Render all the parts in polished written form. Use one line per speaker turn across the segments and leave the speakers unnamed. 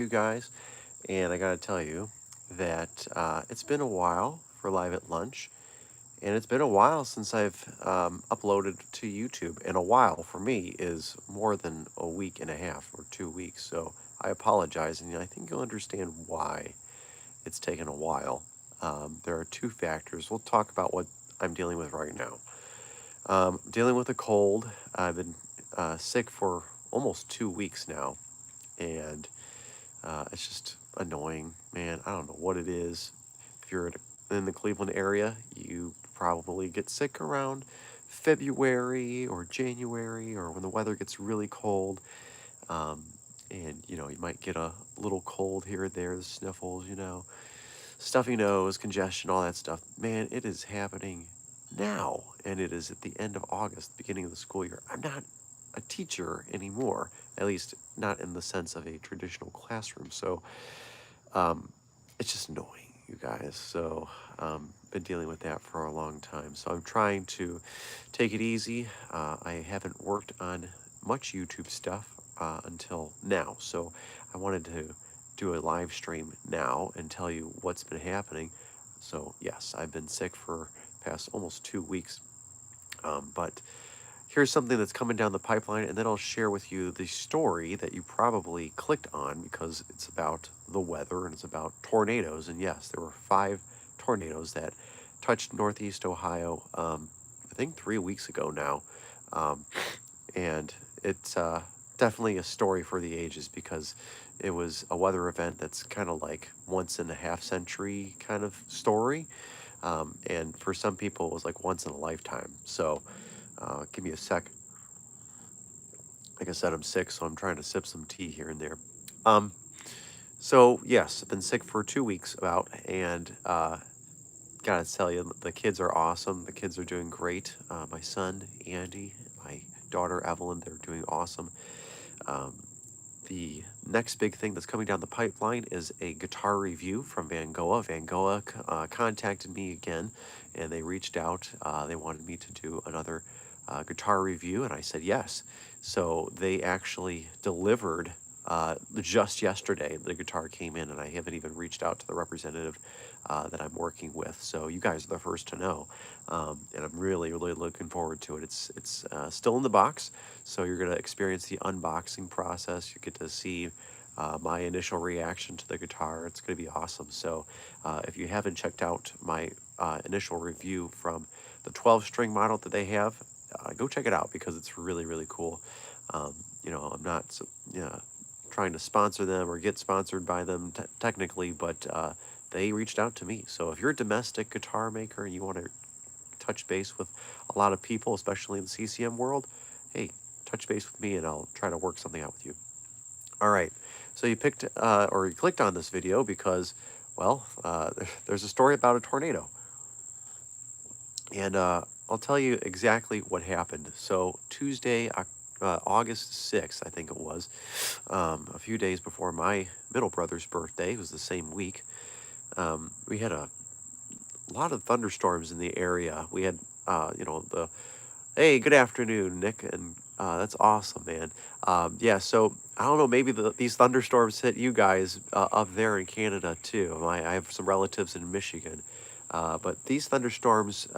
you guys, and I gotta tell you that it's been a while for Live at Lunch, and it's been a while since I've uploaded to YouTube. And a while for me is more than a week and a half or 2 weeks. So I apologize, and I think you'll understand why it's taken a while. There are two factors. We'll talk about what I'm dealing with right now. Dealing with a cold. I've been sick for almost 2 weeks now, and it's just annoying, man. I don't know what it is. If you're in the Cleveland area, you probably get sick around February or January or when the weather gets really cold. Um, and, you might get a little cold here or there, the sniffles, stuffy nose, congestion, all that stuff. Man, it is happening now. And it is at the end of August, beginning of the school year. I'm not a teacher anymore, at least not in the sense of a traditional classroom. So um, it's just annoying, you guys. So been dealing with that for a long time. So I'm trying to take it easy. I haven't worked on much YouTube stuff until now. So I wanted to do a live stream now and tell you what's been happening. So yes, I've been sick for past almost 2 weeks. But here's something that's coming down the pipeline, and then I'll share with you the story that you probably clicked on because it's about the weather and it's about tornadoes. And yes, there were 5 tornadoes that touched Northeast Ohio, I think 3 weeks ago now. Um, and it's definitely a story for the ages because it was a weather event that's kind of like once in a half century kind of story. And for some people, it was like once in a lifetime. So, give me a sec. Like I said, I'm sick, so I'm trying to sip some tea here and there. Um, so yes, I've been sick for 2 weeks about, and gotta tell you, the kids are awesome. The kids are doing great. My son Andy, my daughter Evelyn, they're doing awesome. Um, the next big thing that's coming down the pipeline is a guitar review from Van Gogh. Van Gogh contacted me again, and they reached out. They wanted me to do another guitar review, and I said yes. So they actually delivered just yesterday. The guitar came in, and I haven't even reached out to the representative that I'm working with. So you guys are the first to know, and I'm really, really looking forward to it. It's still in the box, so you're gonna experience the unboxing process. You get to see my initial reaction to the guitar. It's gonna be awesome. So if you haven't checked out my initial review from the 12-string model that they have, go check it out because it's really, really cool. I'm not trying to sponsor them or get sponsored by them technically, but they reached out to me. So if you're a domestic guitar maker and you want to touch base with a lot of people, especially in the CCM world, hey, touch base with me and I'll try to work something out with you. All right. So you picked or you clicked on this video because, well, there's a story about a tornado. And I'll tell you exactly what happened. So Tuesday, August 6th, I think it was, a few days before my middle brother's birthday, it was the same week, we had a lot of thunderstorms in the area. We had, the hey, good afternoon, Nick, and that's awesome, man. Yeah, so I don't know, maybe these thunderstorms hit you guys up there in Canada too. I have some relatives in Michigan, but these thunderstorms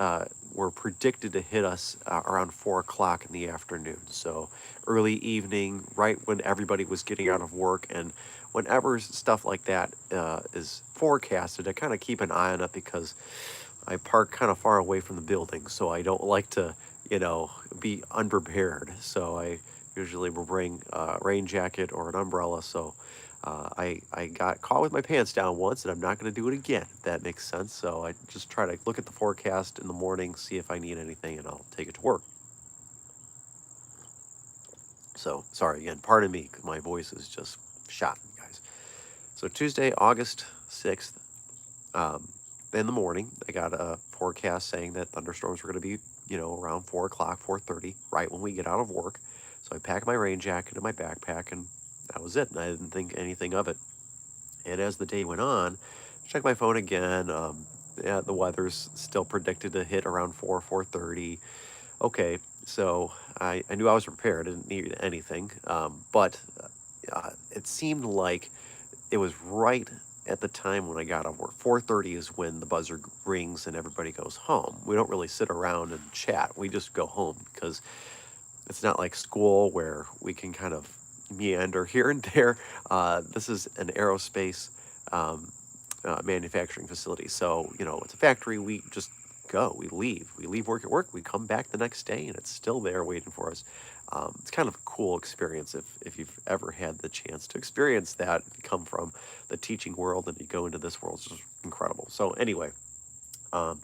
were predicted to hit us around 4 o'clock in the afternoon. So early evening, right when everybody was getting out of work, and whenever stuff like that is forecasted, I kind of keep an eye on it because I park kind of far away from the building, so I don't like to, be unprepared. So I usually will bring a rain jacket or an umbrella. So I got caught with my pants down once, and I'm not going to do it again, if that makes sense. So I just try to look at the forecast in the morning, see if I need anything, and I'll take it to work. So sorry again, pardon me, 'cause my voice is just shot, guys. So Tuesday, August 6th, um, in the morning, I got a forecast saying that thunderstorms were going to be, around 4 o'clock, 4:30, right when we get out of work. So I packed my rain jacket in my backpack, and that was it. And I didn't think anything of it. And as the day went on, I checked my phone again. Yeah, the weather's still predicted to hit around 4:30. Okay, so I knew I was prepared. I didn't need anything. But it seemed like it was right at the time when I got off work. 4:30 is when the buzzer rings and everybody goes home. We don't really sit around and chat. We just go home because it's not like school where we can kind of meander here and there. This is an aerospace um, manufacturing facility. So, it's a factory. We just go, we leave. We leave work at work. We come back the next day and it's still there waiting for us. It's kind of a cool experience if you've ever had the chance to experience that. If you come from the teaching world and you go into this world, it's just incredible. So, anyway, um,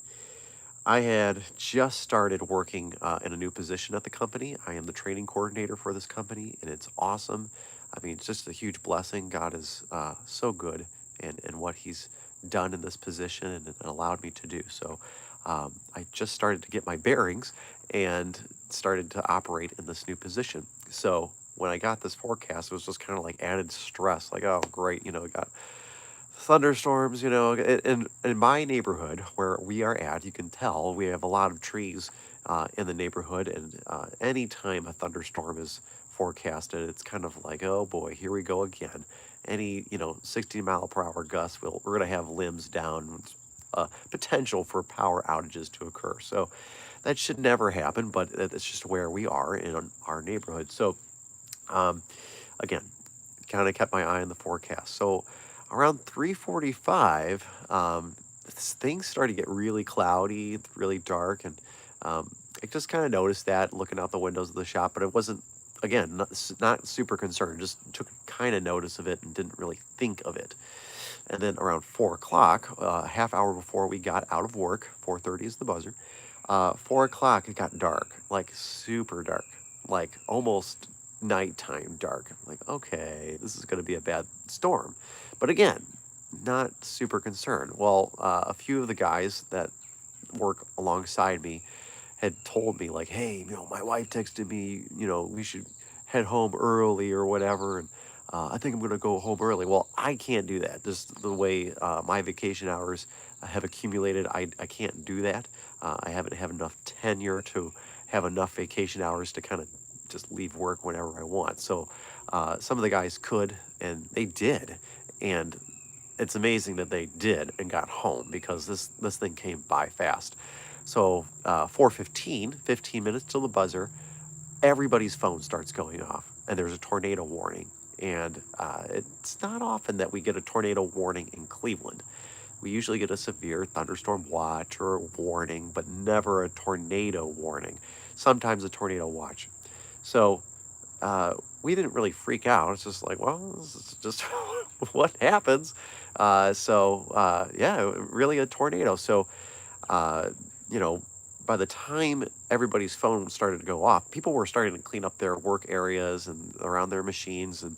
I had just started working in a new position at the company. I am the training coordinator for this company, and it's awesome. I mean, it's just a huge blessing. God is so good and what He's done in this position and allowed me to do. So I just started to get my bearings and started to operate in this new position. So when I got this forecast, it was just kind of like added stress, like, oh, great, we got thunderstorms, in my neighborhood where we are at, you can tell we have a lot of trees in the neighborhood, and anytime a thunderstorm is forecasted, it's kind of like, oh boy, here we go again. Any 60-mile-per-hour gusts, we're going to have limbs down, potential for power outages to occur. So that should never happen, but it's just where we are in our neighborhood. So um, again, kind of kept my eye on the forecast. So around 3:45, things started to get really cloudy, really dark, and I just kind of noticed that looking out the windows of the shop, but it wasn't, again, not super concerned. Just took kind of notice of it and didn't really think of it. And then around 4 o'clock, a half hour before we got out of work, 4:30 is the buzzer. 4 o'clock, it got dark, like super dark, like almost nighttime dark. I'm like, okay, this is going to be a bad storm. But again, not super concerned. Well, a few of the guys that work alongside me had told me, like, hey, my wife texted me, we should head home early or whatever. And I think I'm going to go home early. Well, I can't do that. Just the way my vacation hours have accumulated, I can't do that. I haven't have enough tenure to have enough vacation hours to kind of just leave work whenever I want. So some of the guys could, and they did. And it's amazing that they did and got home because this thing came by fast. So 4:15, 15 minutes till the buzzer, everybody's phone starts going off, and there's a tornado warning. And it's not often that we get a tornado warning in Cleveland. We usually get a severe thunderstorm watch or warning, but never a tornado warning. Sometimes a tornado watch. So we didn't really freak out. It's just like, well, this is just what happens. Yeah, really a tornado. So, uh, you know, by the time everybody's phone started to go off, people were starting to clean up their work areas and around their machines and,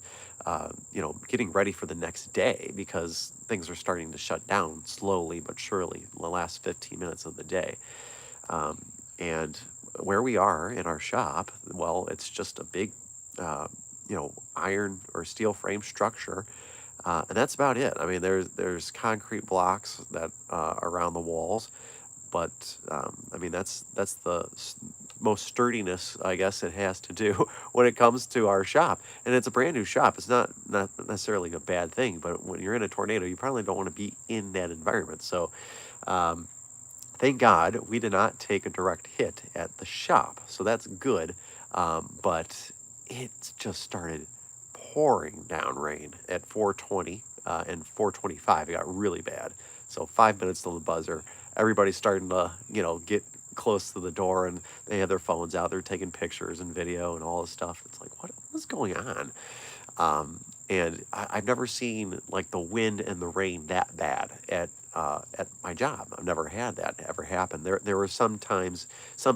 getting ready for the next day because things are starting to shut down slowly but surely in the last 15 minutes of the day. Um, and where we are in our shop, well, it's just a big, uh, iron or steel frame structure, and that's about it. I mean, there's concrete blocks that around the walls, but I mean that's the most sturdiness I guess it has to do when it comes to our shop, and it's a brand new shop. It's not necessarily a bad thing, but when you're in a tornado, you probably don't want to be in that environment. So. Um, Thank God we did not take a direct hit at the shop, so that's good. But it just started pouring down rain at 4:20 and 4:25. It got really bad. So 5 minutes till the buzzer. Everybody's starting to get close to the door, and they have their phones out. They're taking pictures and video and all this stuff. It's like what's going on? And I've never seen like the wind and the rain that bad at my job. I've never had that ever happen. There were some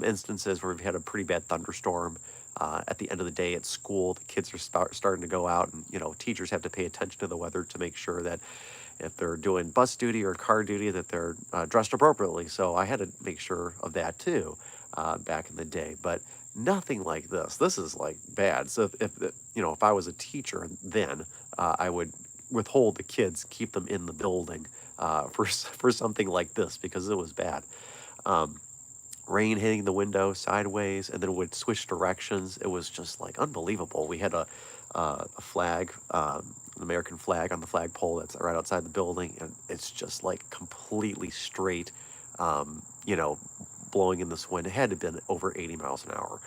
instances where we've had a pretty bad thunderstorm. At the end of the day at school, the kids are starting to go out, and teachers have to pay attention to the weather to make sure that if they're doing bus duty or car duty, that they're dressed appropriately. So I had to make sure of that too back in the day. But nothing like this. This is like bad. So if I was a teacher then, I would withhold the kids, keep them in the building for something like this because it was bad. Um, Rain hitting the window sideways, and then it would switch directions. It was just like unbelievable. We had a flag an American flag on the flagpole that's right outside the building, and it's just like completely straight, you know, blowing in this wind. It had to have been over 80 miles an hour.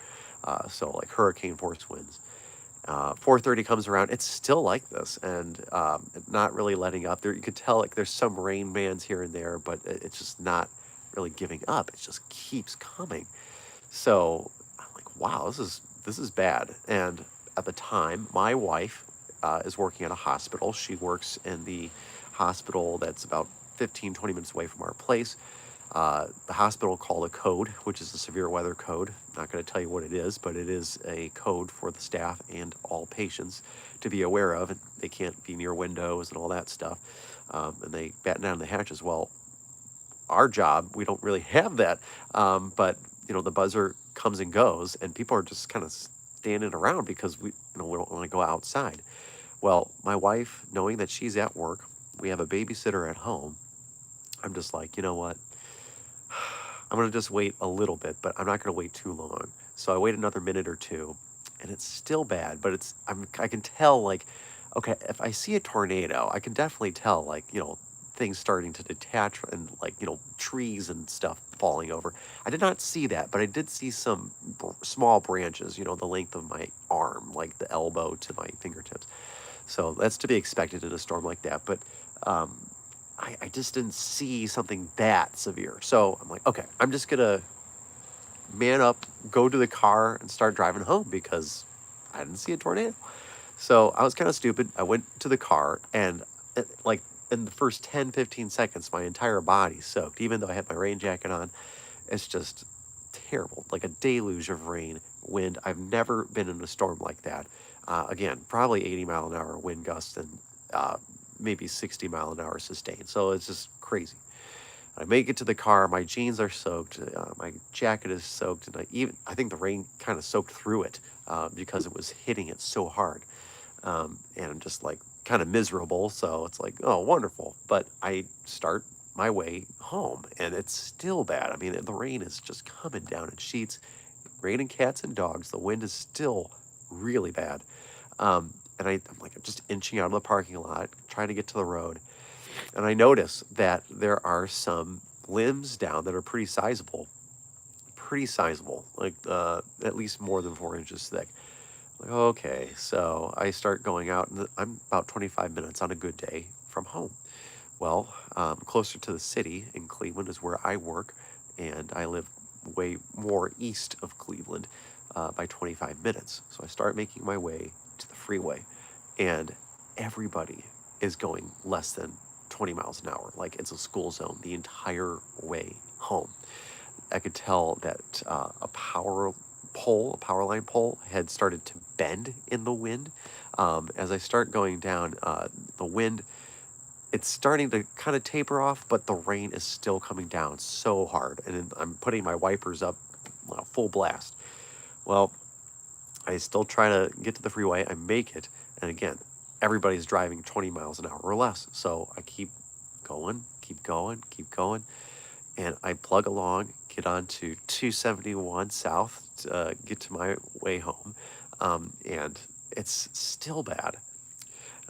So like hurricane force winds. 4:30 comes around, it's still like this, and not really letting up. There, you could tell like there's some rain bands here and there, but it's just not really giving up. It just keeps coming. So I'm like, wow, this is bad. And at the time, my wife is working at a hospital. She works in the hospital that's about 15, 20 minutes away from our place. The hospital called a code, which is a severe weather code. I'm not going to tell you what it is, but it is a code for the staff and all patients to be aware of. And they can't be near windows and all that stuff. And they batten down the hatches. Well, our job, we don't really have that. But the buzzer comes and goes, and people are just kind of standing around because we don't want to go outside. Well, my wife, knowing that she's at work, we have a babysitter at home. I'm just like, you know what? I'm going to just wait a little bit, but I'm not going to wait too long. So I wait another minute or two, and it's still bad, but I can tell, like, okay, if I see a tornado, I can definitely tell, like, things starting to detach and, like, trees and stuff falling over. I did not see that, but I did see some small branches, the length of my arm, like the elbow to my fingertips. So that's to be expected in a storm like that. But um, I just didn't see something that severe. So I'm like, okay, I'm just going to man up, go to the car, and start driving home because I didn't see a tornado. So I was kind of stupid. I went to the car, and like in the first 10, 15 seconds, my entire body soaked, even though I had my rain jacket on. It's just terrible, like a deluge of rain, wind. I've never been in a storm like that. Again, probably 80-mile-an-hour wind gusts and maybe 60-mile-an-hour sustained. So it's just crazy. I make it to the car. My jeans are soaked. My jacket is soaked, and I think the rain kind of soaked through it because it was hitting it so hard. And I'm just like kind of miserable. So it's like, oh, wonderful. But I start my way home, and it's still bad. I mean, the rain is just coming down in sheets, raining cats and dogs. The wind is still really bad. And I'm like just inching out of the parking lot, trying to get to the road. And I notice that there are some limbs down that are pretty sizable, like at least more than 4 inches thick. Like, okay, so I start going out, and I'm about 25 minutes on a good day from home. Well, closer to the city in Cleveland is where I work, and I live way more east of Cleveland by 25 minutes. So I start making my way to the freeway, and everybody is going less than 20 miles an hour. Like it's a school zone the entire way home. I could tell that a power line pole, had started to bend in the wind. As I start going down, the wind, it's starting to kind of taper off, but the rain is still coming down so hard. And I'm putting my wipers up full blast. Well, I still try to get to the freeway. I make it. And again, everybody's driving 20 miles an hour or less. So I keep going, keep going, keep going. And I plug along, get on to 271 South, get to my way home. And it's still bad.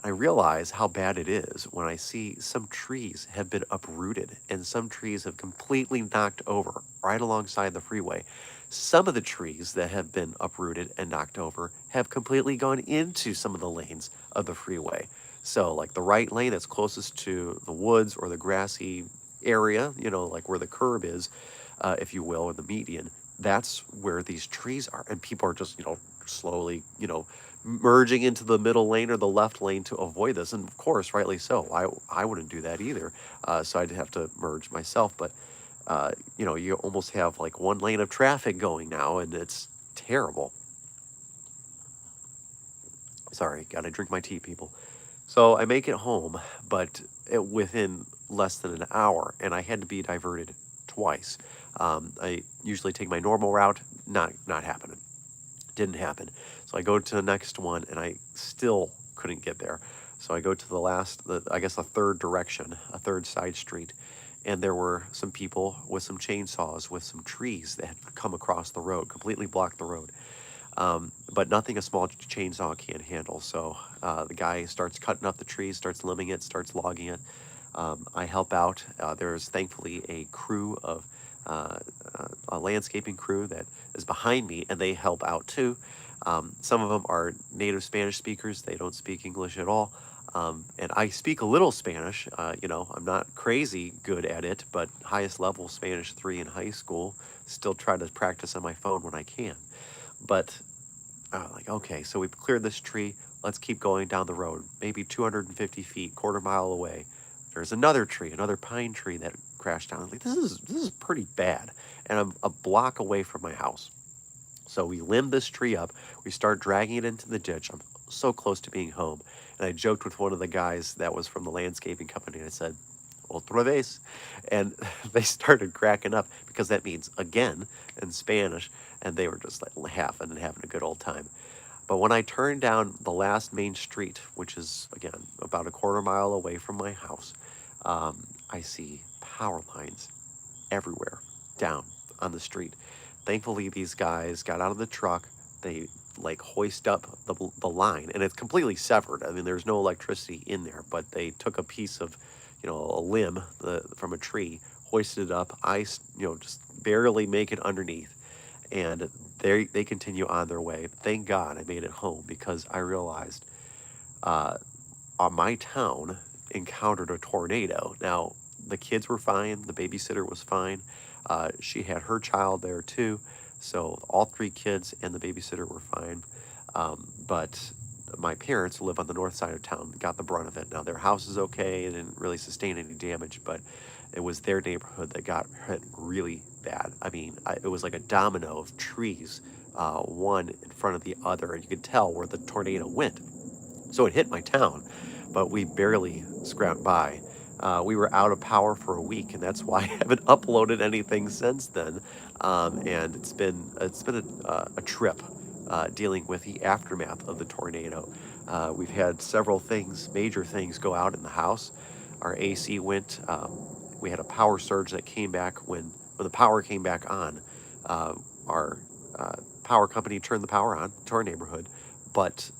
I realize how bad it is when I see some trees have been uprooted and some trees have completely knocked over right alongside the freeway. Some of the trees that have been uprooted and knocked over have completely gone into some of the lanes of the freeway. So, like the right lane that's closest to the woods or the grassy area, like where the curb is, if you will, or the median, that's where these trees are. And people are just, slowly, merging into the middle lane or the left lane to avoid this. And of course, rightly so. I wouldn't do that either. So I'd have to merge myself. But, you almost have like one lane of traffic going now, and it's terrible. Sorry, gotta drink my tea, people. So I make it home, but within less than an hour, and I had to be diverted twice. I usually take my normal route, not happening. Didn't happen. So I go to the next one, and I still couldn't get there. So I go to I guess a third direction, a third side street, and there were some people with some chainsaws with some trees that had come across the road, completely blocked the road. but nothing a small chainsaw can't handle. So the guy starts cutting up the trees, starts limbing it, starts logging it. I help out. There's thankfully a crew of a landscaping crew that is behind me, and they help out too. Some of them are native Spanish speakers. They don't speak English at all. And I speak a little Spanish. I'm not crazy good at it, but highest level Spanish 3 in high school. Still try to practice on my phone when I can. But like, okay, so we've cleared this tree. Let's keep going down the road. Maybe 250 feet, quarter mile away. There's another tree, another pine tree that crashed down. I'm like, this is pretty bad. And I'm a block away from my house. So we limb this tree up. We start dragging it into the ditch. I'm so close to being home. And I joked with one of the guys that was from the landscaping company. And I said, otra vez. And they started cracking up because that means again in Spanish. And they were just like laughing and having a good old time. But when I turned down the last main street, which is, again, about a quarter mile away from my house, I see power lines everywhere down on the street. Thankfully, these guys got out of the truck. They like hoist up the line, and it's completely severed. I mean, there's no electricity in there, but they took a piece of, a limb from a tree, hoisted it up. Just barely make it underneath, and they continue on their way. Thank God I made it home because I realized uh, my town encountered a tornado. Now, the kids were fine, the babysitter was fine. She had her child there too. So all three kids and the babysitter were fine. But my parents who live on the north side of town got the brunt of it. Now, their house is okay, it didn't really sustain any damage, but it was their neighborhood that got hit really bad. I mean, it was like a domino of trees, one in front of the other, and you could tell where the tornado went. So it hit my town, but we barely scrapped by. We were out of power for a week, and that's why I haven't uploaded anything since then. And it's been a trip dealing with the aftermath of the tornado. We've had several things, major things, go out in the house. Our AC went. We had a power surge that came back when the power came back on. Our power company turned the power on to our neighborhood, but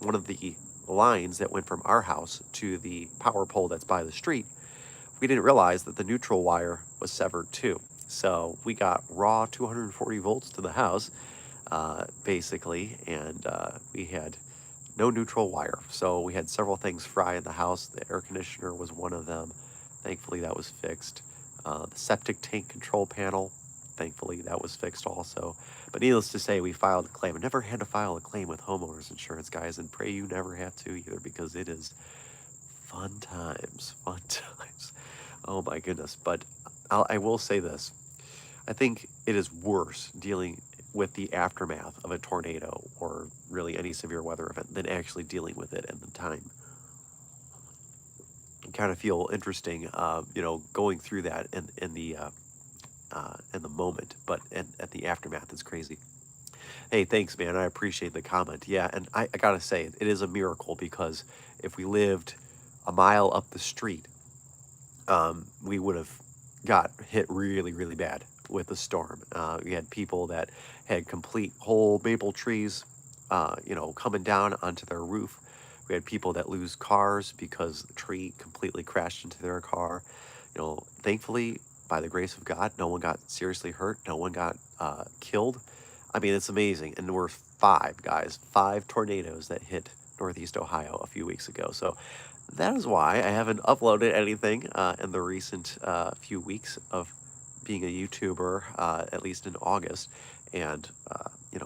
one of the lines that went from our house to the power pole that's by the street, we didn't realize that the neutral wire was severed too. So we got raw 240 volts to the house, basically, and we had no neutral wire. So we had several things fry in the house. The air conditioner was one of them. Thankfully, that was fixed. The septic tank control panel, thankfully, that was fixed also. But needless to say, we filed a claim. I never had to file a claim with homeowners insurance, guys, and pray you never have to either because it is fun times, fun times. Oh my goodness. But I will say this. I think it is worse dealing with the aftermath of a tornado or really any severe weather event than actually dealing with it at the time. I kind of feel interesting, going through that in the moment, but at the aftermath is crazy. Hey, thanks, man. I appreciate the comment. Yeah, and I gotta say, it is a miracle because if we lived a mile up the street, we would have got hit really, really bad with the storm. We had people that had complete whole maple trees, coming down onto their roof. We had people that lose cars because the tree completely crashed into their car. Thankfully, by the grace of God, no one got seriously hurt. No one got killed. I mean, it's amazing. And there were five tornadoes that hit Northeast Ohio a few weeks ago. So that is why I haven't uploaded anything in the recent few weeks of being a YouTuber, at least in August. And,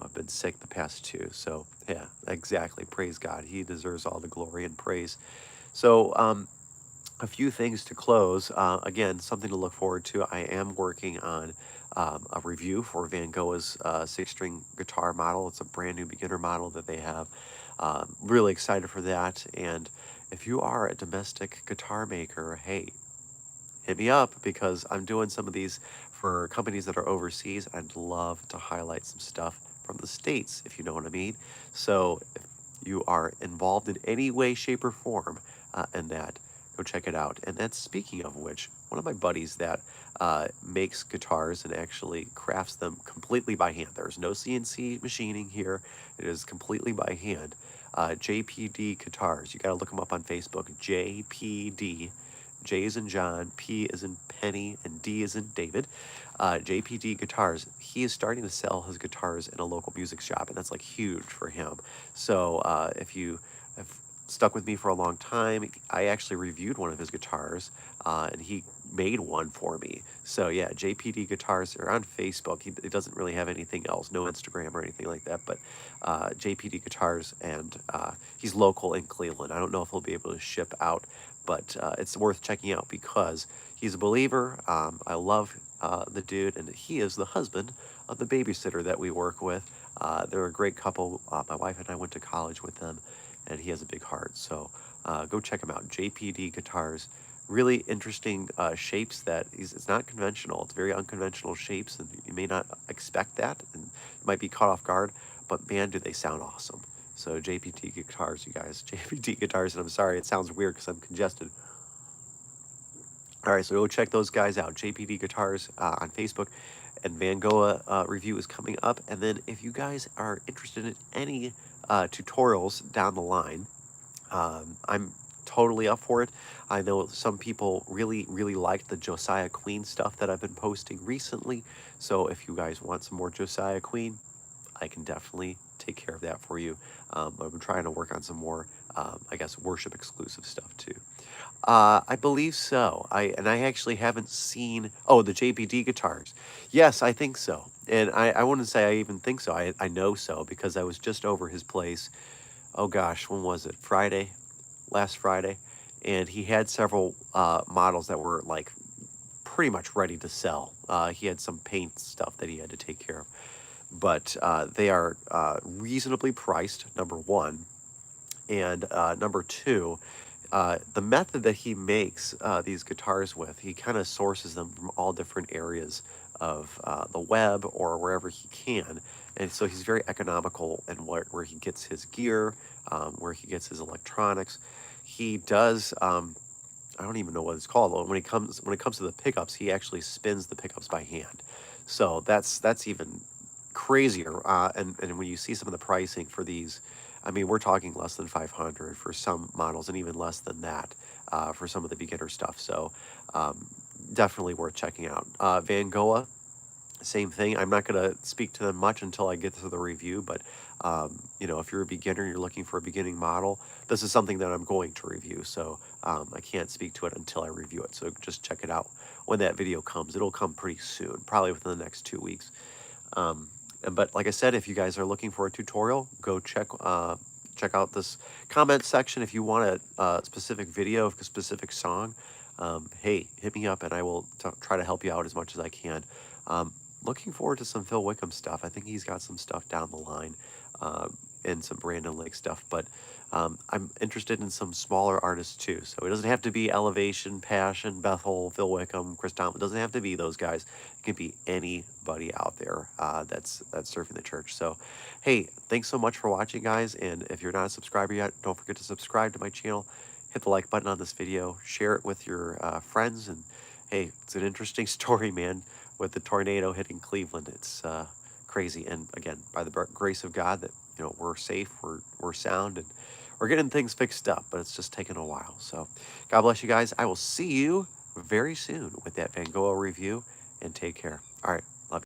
I've been sick the past two. So, yeah, exactly. Praise God. He deserves all the glory and praise. So, a few things to close. Again, something to look forward to. I am working on a review for Van Gogh's six-string guitar model. It's a brand new beginner model that they have. Really excited for that. And if you are a domestic guitar maker, hey, hit me up because I'm doing some of these for companies that are overseas. I'd love to highlight some stuff from the States, if you know what I mean. So if you are involved in any way, shape, or form in that, Go check it out. And that's speaking of which, one of my buddies that makes guitars and actually crafts them completely by hand. There's no CNC machining here. It is completely by hand. JPD Guitars. You got to look them up on Facebook. JPD. J is in John, P is in Penny, and D is in David. JPD Guitars. He is starting to sell his guitars in a local music shop, and that's like huge for him. So if you have stuck with me for a long time, I actually reviewed one of his guitars, and he made one for me. So yeah, JPD Guitars are on Facebook. He doesn't really have anything else, no Instagram or anything like that, but JPD Guitars, and he's local in Cleveland. I don't know if he'll be able to ship out, but it's worth checking out because he's a believer. I love the dude, and he is the husband of the babysitter that we work with. They're a great couple. My wife and I went to college with them, and he has a big heart. So go check him out. JPD Guitars. Really interesting shapes that it's not conventional. It's very unconventional shapes, and you may not expect that, and you might be caught off guard. But man, do they sound awesome. So JPD Guitars, you guys. JPD Guitars, and I'm sorry, it sounds weird because I'm congested. All right, so go check those guys out. JPD Guitars on Facebook, and Van Gogh review is coming up. And then if you guys are interested in any tutorials down the line, I'm totally up for it. I know some people really, really liked the Josiah Queen stuff that I've been posting recently. So if you guys want some more Josiah Queen, I can definitely take care of that for you. I'm trying to work on some more, I guess, worship exclusive stuff too. I believe so. I actually haven't seen. Oh, the JPD guitars. Yes, I think so. And I wouldn't say I even think so. I know so because I was just over his place. Oh gosh, when was it? Friday, last Friday, and he had several models that were like pretty much ready to sell. He had some paint stuff that he had to take care of, but they are reasonably priced. Number one, and number two, the method that he makes these guitars with, he kind of sources them from all different areas of the web or wherever he can. And so he's very economical in where he gets his gear, where he gets his electronics. He does, I don't even know what it's called. When it comes to the pickups, he actually spins the pickups by hand. So that's even crazier. And when you see some of the pricing for these, I mean, we're talking less than 500 for some models, and even less than that for some of the beginner stuff. So definitely worth checking out. Van Gogh, same thing. I'm not going to speak to them much until I get to the review, but you know, if you're a beginner, you're looking for a beginning model, this is something that I'm going to review. So I can't speak to it until I review it. So just check it out when that video comes. It'll come pretty soon, probably within the next 2 weeks. But like I said, if you guys are looking for a tutorial, go check out this comment section. If you want a specific video of a specific song, hey, hit me up and I will try to help you out as much as I can. Looking forward to some Phil Wickham stuff. I think he's got some stuff down the line, and some Brandon Lake stuff. But I'm interested in some smaller artists too. So it doesn't have to be Elevation, Passion, Bethel, Phil Wickham, Chris Thomas. It doesn't have to be those guys. It can be anybody out there that's serving the church. So, hey, thanks so much for watching, guys. And if you're not a subscriber yet, don't forget to subscribe to my channel. Hit the like button on this video. Share it with your friends. And hey, it's an interesting story, man, with the tornado hitting Cleveland. It's crazy. And again, by the grace of God, that we're safe, we're sound, and we're getting things fixed up. But it's just taking a while. So God bless you guys. I will see you very soon with that Van Gogh review, and take care. All right.